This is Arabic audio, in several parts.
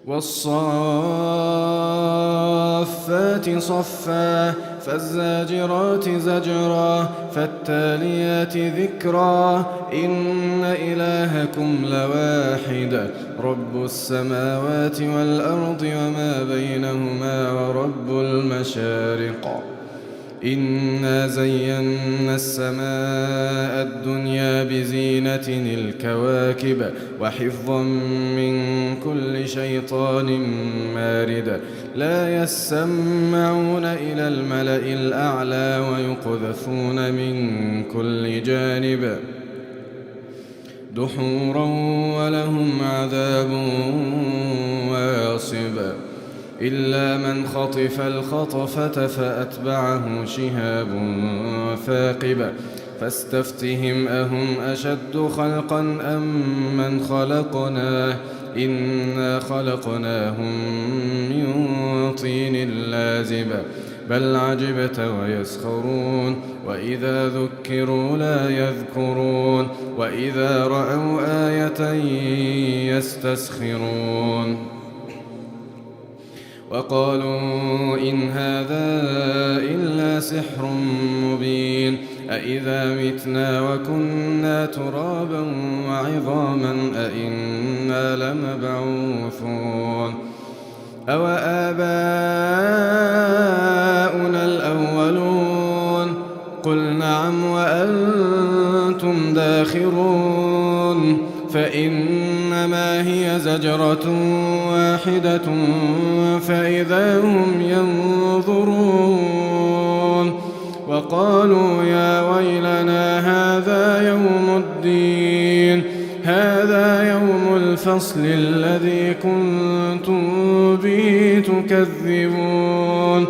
والصافات صفا فالزاجرات زجرا فالتاليات ذكرا إن إلهكم لواحد رب السماوات والأرض وما بينهما ورب المشارق إنا زينا السماء الدنيا بزينة الكواكب وحفظا من كل شيطان مارد لا يسمعون إلى الملأ الأعلى ويقذفون من كل جانب دحورا ولهم عذاب واصب إلا من خطف الخطفة فأتبعه شهاب ثاقب فاستفتهم أهم أشد خلقا أم من خلقناه إنا خلقناهم من طين لازب بل عجبت ويسخرون وإذا ذكروا لا يذكرون وإذا رأوا آية يستسخرون وقالوا إن هذا إلا سحر مبين أإذا متنا وكنا ترابا وعظاما أإنا لمبعوثون أو آباؤنا الأولون قل نعم وأنتم داخرون فإنما هي زجرة واحدة فإذا هم ينظرون وقالوا يا ويلنا هذا يوم الدين هذا يوم الفصل الذي كنتم به تكذبون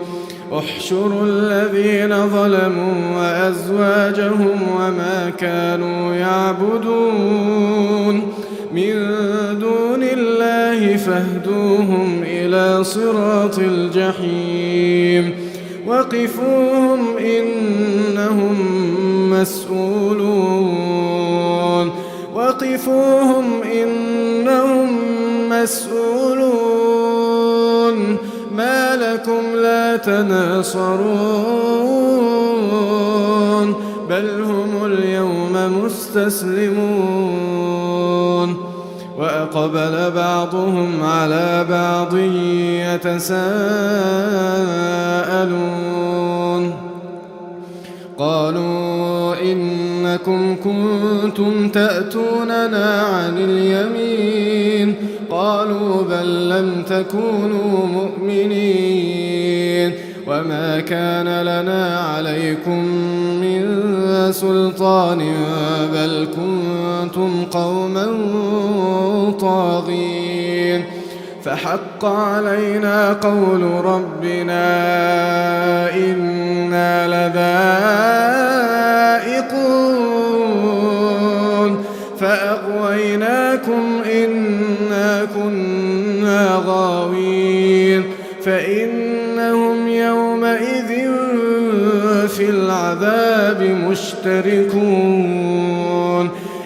احشروا الذين ظلموا وأزواجهم وما كانوا يعبدون من دون الله فاهدوهم إلى صراط الجحيم وقفوهم إنهم مسؤولون وقفوهم إنهم مسؤولون ما لكم لا تناصرون بل هم اليوم مستسلمون وأقبل بعضهم على بعض يتساءلون قالوا إنكم كنتم تأتوننا عن اليمين قالوا بل لم تكونوا مؤمنين وما كان لنا عليكم من سلطان بل كنتم قوما طاغين فحق علينا قول ربنا إنا لذائقون فأغويناكم إنا كنا غاوين فإنهم يومئذ في العذاب مشتركون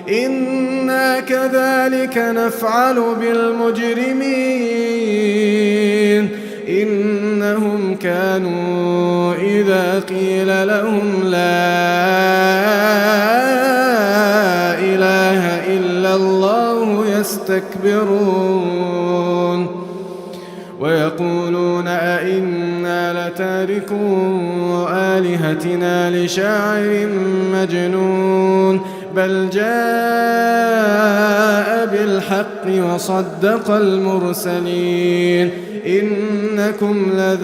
إنا كذلك نفعل بالمجرمين إنهم كانوا إذا قيل لهم لا إله إلا الله يستكبرون ويقولون أئنا لتاركو آلهتنا لشاعر مجنون بل جاء بالحق وصدق المرسلين إنكم لذائقو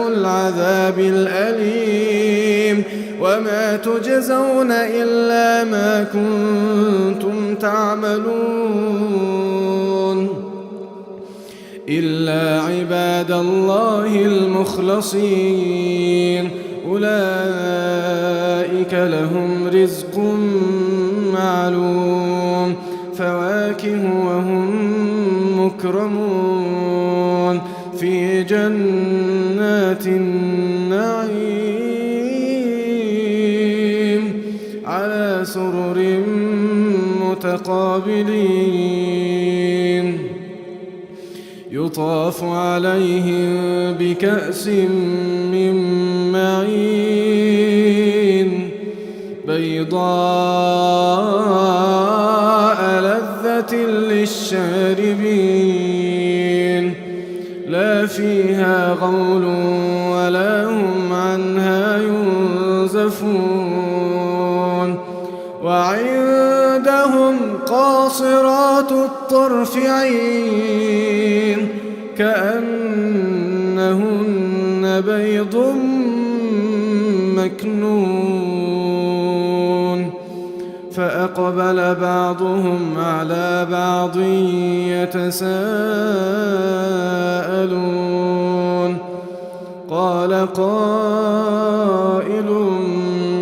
العذاب الأليم وما تجزون إلا ما كنتم تعملون إلا عباد الله المخلصين أولئك لهم رزق معلوم فواكه وهم مكرمون في جنات النعيم على سرر متقابلين يطاف عليهم بكأس من معين بيضاء لذة للشاربين لا فيها غول ولا هم عنها ينزفون وعندهم قاصرات الطرف عين كأنهن بيض مكنون فأقبل بعضهم على بعض يتساءلون قال قائل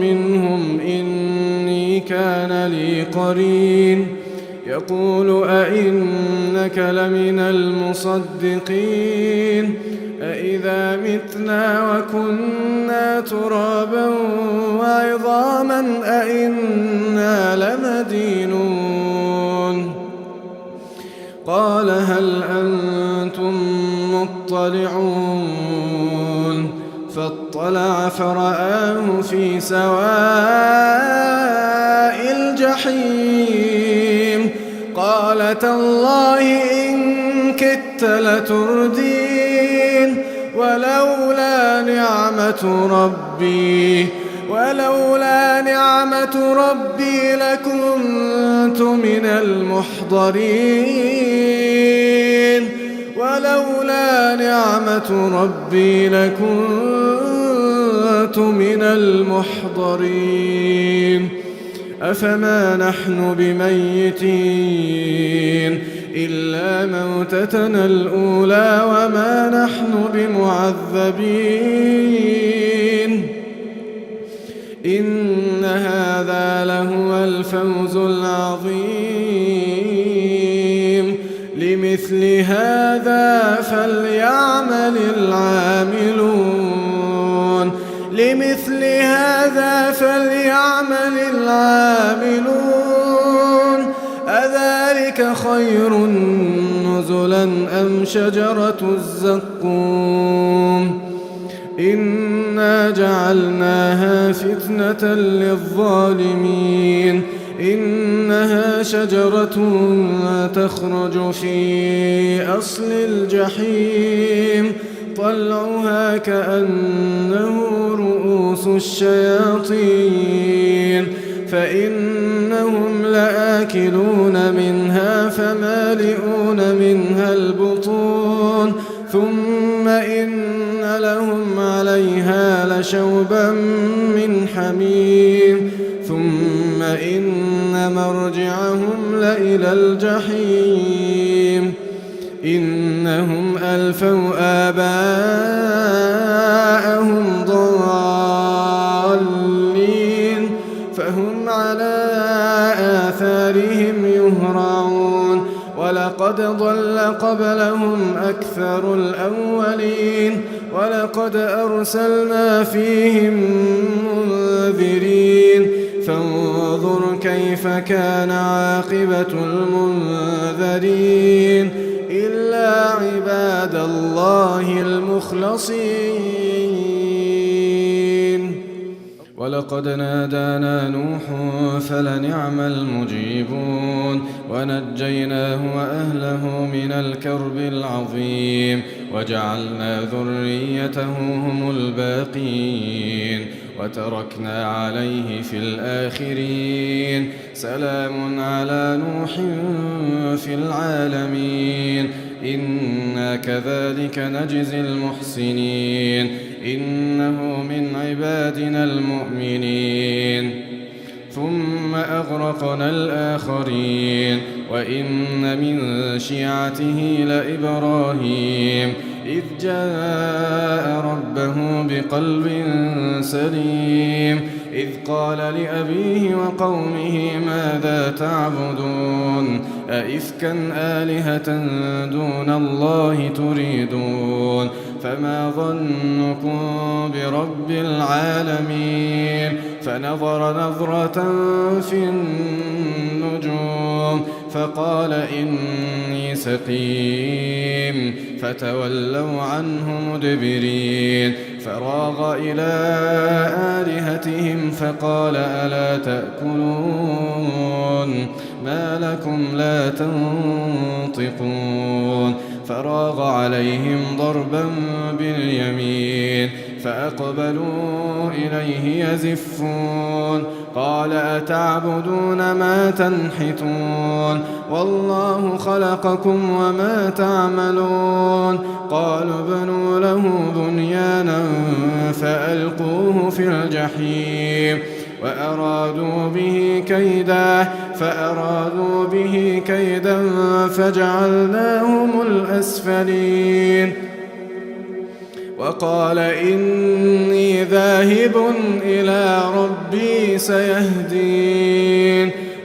منهم إني كان لي قرين يقول أئنك لمن المصدقين أإذا متنا وكنا ترابا وعظاما أئنا لمدينون قال هل أنتم مطلعون فاطلع فرآه في سواء الجحيم قال تالله إن كدت لتردين ولولا نعمة ربي لكنت من المحضرين أفما نحن بميتين إلا موتتنا الأولى وما نحن بمعذبين إن هذا لهو الفوز العظيم لمثل هذا فليعمل العاملون أذلك خير نزلا أم شجرة الزقوم إنا جعلناها فتنة للظالمين إنها شجرة تخرج في أصل الجحيم طلعها كأنه رؤوس الشياطين فإنهم لآكلون منها فمالئون منها البطون ثم إن لهم عليها لشوبا من حميم ثم إن مرجعهم لإلى الجحيم إنهم ألفوا آباءهم ضالين فهم على آثارهم يهرعون ولقد ضل قبلهم أكثر الأولين ولقد أرسلنا فيهم منذرين فانظر كيف كان عاقبة المنذرين إلا عباد الله المخلصين ولقد نادانا نوح فلنعم المجيبون ونجيناه وأهله من الكرب العظيم وجعلنا ذريته هم الباقين وتركنا عليه في الآخرين سلام على نوح في العالمين إنا كذلك نجزي المحسنين إنه من عبادنا المؤمنين ثم أغرقنا الآخرين وإن من شيعته لإبراهيم إذ جاء ربه بقلب سليم إذ قال لأبيه وقومه ماذا تعبدون أئفكا آلهة دون الله تريدون فما ظنكم برب العالمين فنظر نظرة في النجوم فقال إني سقيم فتولوا عنه مدبرين فراغ إلى آلهتهم فقال ألا تأكلون ما لكم لا تنطقون فراغ عليهم ضربا باليمين فأقبلوا إليه يزفون قال أتعبدون ما تنحتون والله خلقكم وما تعملون قالوا ابنوا له بنيانا فألقوه في الجحيم فأرادوا به كيدا فجعلناهم الأسفلين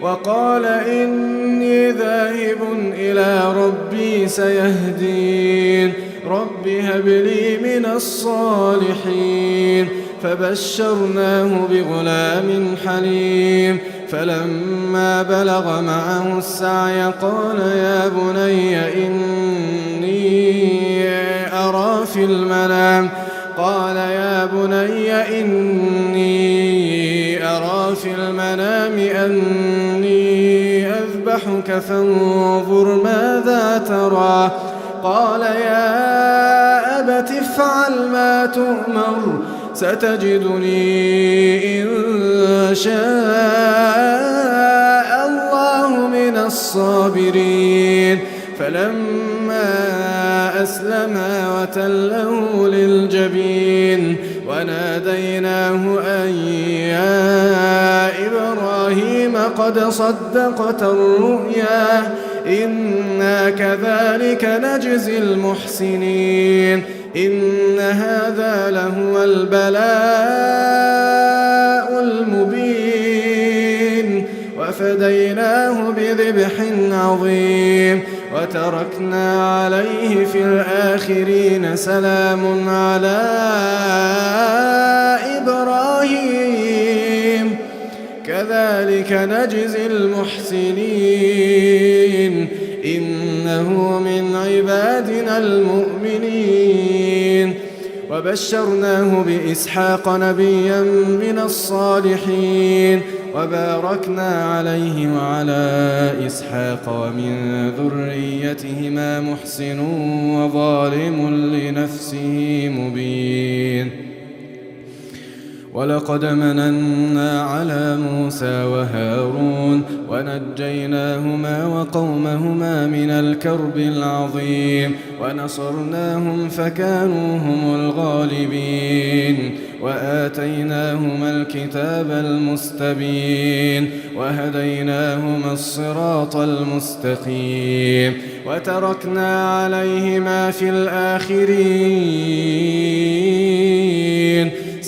وقال إني ذاهب إلى ربي سيهدين رب هب لي من الصالحين فبشرناه بغلام حليم فلما بلغ معه السعي قال يا بني إني أرى في المنام أني أذبحك فانظر ماذا ترى قال يا أبت افعل ما تؤمر ستجدني إن شاء الله من الصابرين فلما أسلما وتله للجبين وناديناه أن يا إبراهيم قد صدقت الرؤيا إنا كذلك نجزي المحسنين إن هذا لهو البلاء المبين وفديناه بذبح عظيم وتركنا عليه في الآخرين سلام على إبراهيم كذلك نجزي المحسنين إنه من عبادنا المؤمنين وبشرناه بإسحاق نبيا من الصالحين وباركنا عليه وعلى إسحاق ومن ذريتهما محسن وظالم لنفسه مبين ولقد مننا على موسى وهارون ونجيناهما وقومهما من الكرب العظيم ونصرناهم فكانوا هم الغالبين وآتيناهما الكتاب المستبين وهديناهما الصراط المستقيم وتركنا عليهما في الآخرين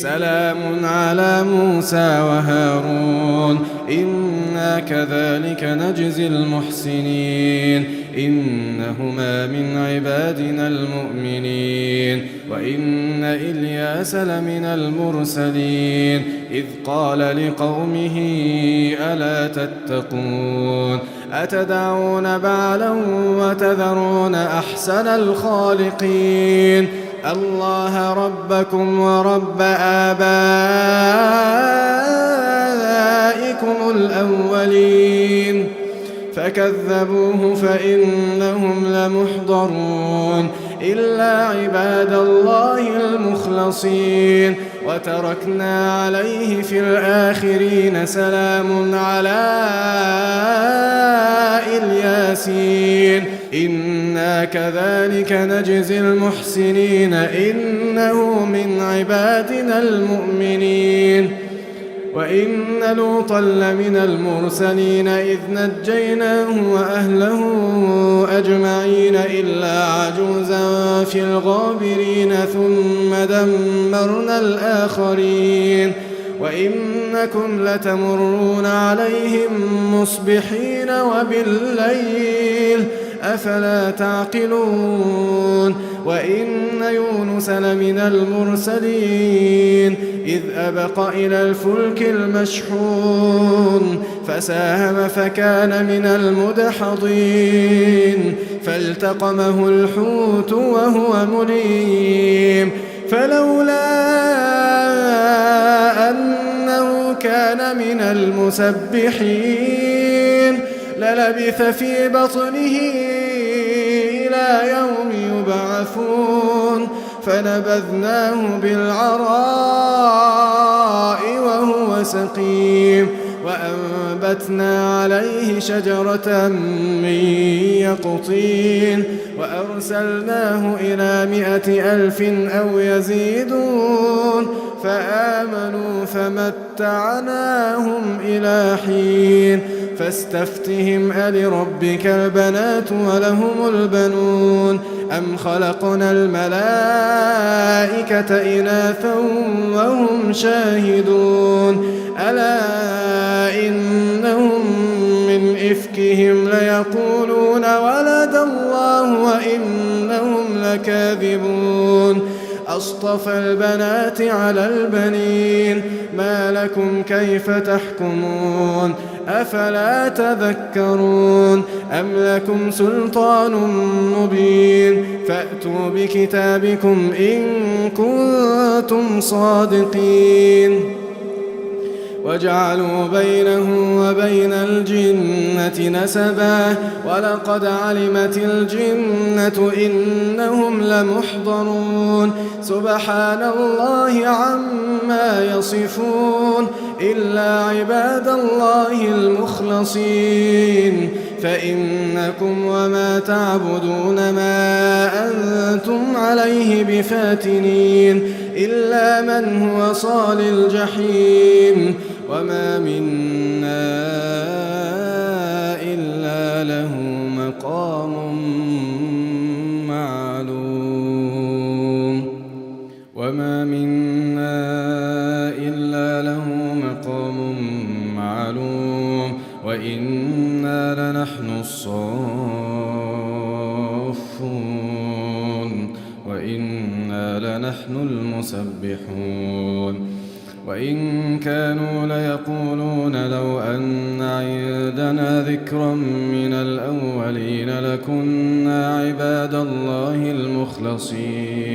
سلام على موسى وهارون إنا كذلك نجزي المحسنين إنهما من عبادنا المؤمنين وإن إلياس لمن المرسلين إذ قال لقومه ألا تتقون أتدعون بعلا وتذرون أحسن الخالقين الله ربكم ورب آبائكم الأولين فكذبوه فإنهم لمحضرون إلا عباد الله المخلصين وتركنا عليه في الآخرين سلام على الياسين إنا كذلك نجزي المحسنين إنه من عبادنا المؤمنين وإن لوطا لمن المرسلين إذ نجيناه وأهله أجمعين إلا عجوزا في الغابرين ثم دمرنا الآخرين وإنكم لتمرون عليهم مصبحين وبالليل أفلا تعقلون وإن يونس لمن المرسلين إذ أبق إلى الفلك المشحون فساهم فكان من المدحضين فالتقمه الحوت وهو مليم فلولا أنه كان من المسبحين للبث في بطنه إلى يوم يبعثون فنبذناه بالعراء وهو سقيم وأنبتنا عليه شجرة من يقطين وأرسلناه إلى 100,000 أو يزيدون فآمنوا فمتعناهم إلى حين فاستفتهم ألربك البنات ولهم البنون أم خلقنا الملائكة إناثا وهم شاهدون ألا إنهم من إفكهم ليقولون ولد الله وإنهم لكاذبون أصطفى البنات على البنين ما لكم كيف تحكمون أفلا تذكرون أم لكم سلطان مبين فأتوا بكتابكم إن كنتم صادقين وجعلوا بينه وبين الجنة نسبا ولقد علمت الجنة إنهم لمحضرون سبحان الله عما يصفون إلا عباد الله المخلصين فإنكم وما تعبدون ما أنتم عليه بفاتنين إلا من هو صال الجحيم وما منا إلا له مقام معلوم وما منا إلا له مقام معلوم وإنا لنحن الصافون وإنا لنحن المسبحون وإن كانوا ليقولون لو أن عندنا ذكرا من الأولين لكنا عباد الله المخلصين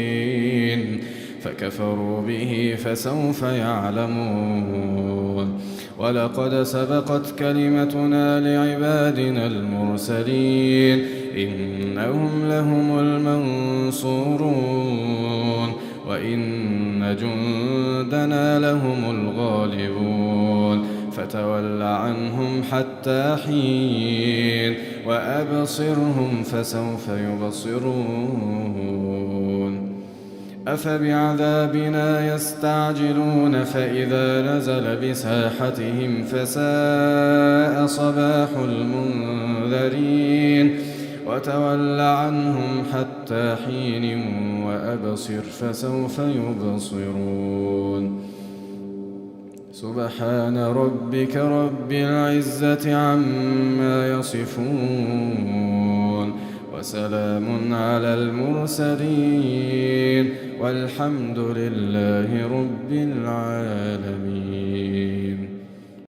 فكفروا به فسوف يعلمون ولقد سبقت كلمتنا لعبادنا المرسلين إنهم لهم المنصورون وإن جندنا لهم الغالبون فتول عنهم حتى حين وأبصرهم فسوف يبصرون أفبعذابنا يستعجلون فإذا نزل بساحتهم فساء صباح المنذرين وتول عنهم حتى حين وأبصر فسوف يبصرون سبحان ربك رب العزة عما يصفون وسلام على المرسلين والحمد لله رب العالمين.